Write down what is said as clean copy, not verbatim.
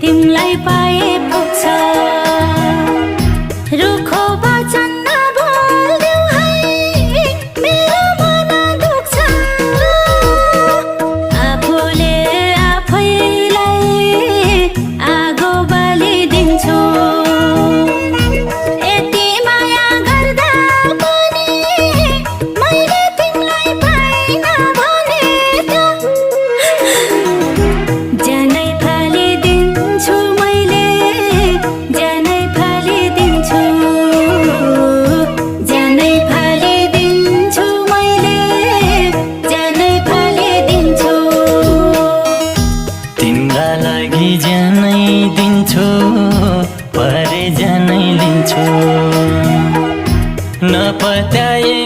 तिमलाई पाए पुग्छ रुखो वचन नबोल्देऊ है मेरो मन दुख्छ आफूले आफैलाई आगो बलिदिन्छु यति माया गर्दा पनि मैले तिमीलाई पाइन भने त जनै फालिदिन्छु मैले जनै फालिदिन्छु जनै फालिदिन्छु मैले जनै फालिदिन्छु तिम्रा लागि जनै दिन्छु परे जनै लिन्छु नपत्याए